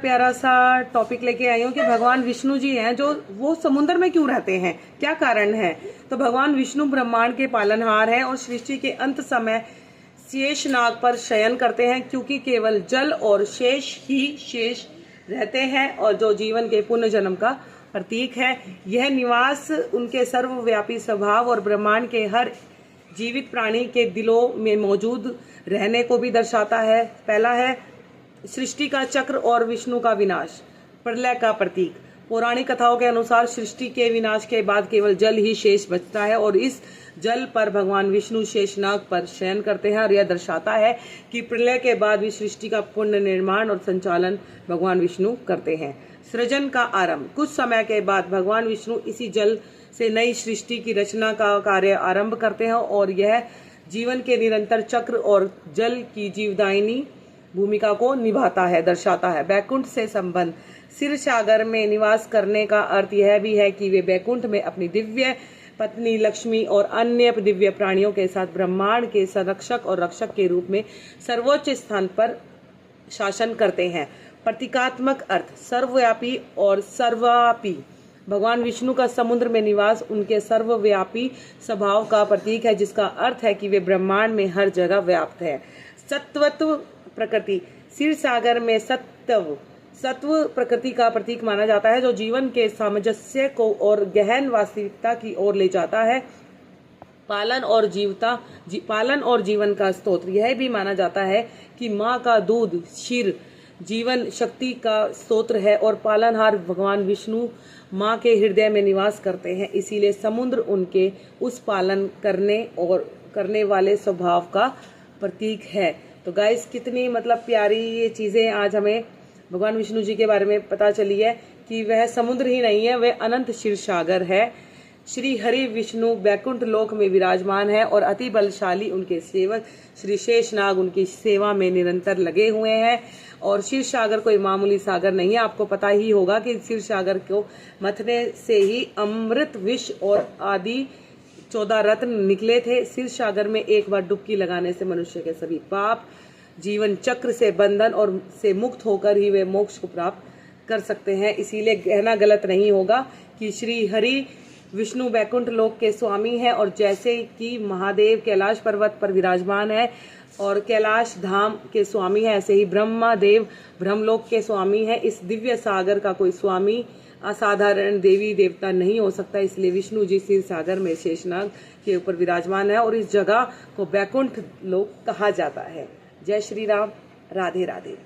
प्यारा सा टॉपिक लेके आई हूँ कि भगवान विष्णु जी हैं जो वो समुद्र में क्यों रहते हैं, क्या कारण है। तो भगवान विष्णु ब्रह्मांड के पालनहार हैं और सृष्टि के अंत समय शेष नाग पर शयन करते हैं, क्योंकि केवल जल और शेष ही शेष रहते हैं और जो जीवन के पुनः जन्म का प्रतीक है। यह निवास उनके सर्वव्यापी स्वभाव और ब्रह्मांड के हर जीवित प्राणी के दिलों में मौजूद रहने को भी दर्शाता है। पहला है सृष्टि का चक्र और विष्णु का विनाश, प्रलय का प्रतीक। पौराणिक कथाओं के अनुसार सृष्टि के विनाश के बाद केवल जल ही शेष बचता है और इस जल पर भगवान विष्णु शेषनाग पर शयन करते हैं और यह दर्शाता है कि प्रलय के बाद भी सृष्टि का पुनः निर्माण और संचालन भगवान विष्णु करते हैं। सृजन का आरंभ, कुछ समय के बाद भगवान विष्णु इसी जल से नई सृष्टि की रचना का कार्य आरंभ करते हैं और यह जीवन के निरंतर चक्र और जल की जीवदायिनी भूमिका को निभाता है, दर्शाता है। बैकुंठ से संबंध, क्षीर सागर में निवास करने का अर्थ यह भी है कि वे बैकुंठ में अपनी दिव्य पत्नी लक्ष्मी और अन्य दिव्य प्राणियों के साथ ब्रह्मांड के संरक्षक और रक्षक के रूप में सर्वोच्च स्थान पर शासन करते हैं। प्रतीकात्मक अर्थ, सर्वव्यापी और सर्वव्यापी। भगवान विष्णु का समुद्र में निवास उनके सर्वव्यापी स्वभाव का प्रतीक है, जिसका अर्थ है कि वे ब्रह्मांड में हर जगह व्याप्त है। सत्वत्व प्रकृति, क्षीर सागर में सत्व प्रकृति का प्रतीक माना जाता है, जो जीवन के सामंजस्य को और गहन वास्तविकता की ओर ले जाता है। पालन और जीवन का स्तोत्र, यह भी माना जाता है कि माँ का दूध क्षीर जीवन शक्ति का स्तोत्र है और पालनहार भगवान विष्णु माँ के हृदय में निवास करते हैं, इसीलिए समुद्र उनके उस पालन करने वाले स्वभाव का प्रतीक है। तो गाइस, कितनी प्यारी ये चीज़ें आज हमें भगवान विष्णु जी के बारे में पता चली है कि वह समुद्र ही नहीं है, वह अनंत क्षीर सागर है। श्री हरि विष्णु बैकुंठ लोक में विराजमान है और अति बलशाली उनके सेवक श्री शेषनाग उनकी सेवा में निरंतर लगे हुए हैं। और क्षीर सागर कोई मामूली सागर नहीं है, आपको पता ही होगा कि क्षीर सागर को मथने से ही अमृत विष और आदि 14 रत्न निकले थे। क्षीर सागर में एक बार डुबकी लगाने से मनुष्य के सभी पाप, जीवन चक्र से बंधन और से मुक्त होकर ही वे मोक्ष को प्राप्त कर सकते हैं। इसीलिए कहना गलत नहीं होगा कि श्री हरि विष्णु बैकुंठ लोक के स्वामी हैं, और जैसे कि महादेव कैलाश पर्वत पर विराजमान है और कैलाश धाम के स्वामी है, ऐसे ही ब्रह्मा देव ब्रह्मलोक के स्वामी है। इस दिव्य सागर का कोई स्वामी असाधारण देवी देवता नहीं हो सकता, इसलिए विष्णु जी क्षीर सागर में शेषनाग के ऊपर विराजमान है और इस जगह को बैकुंठ लोक कहा जाता है। जय श्री राम, राधे राधे।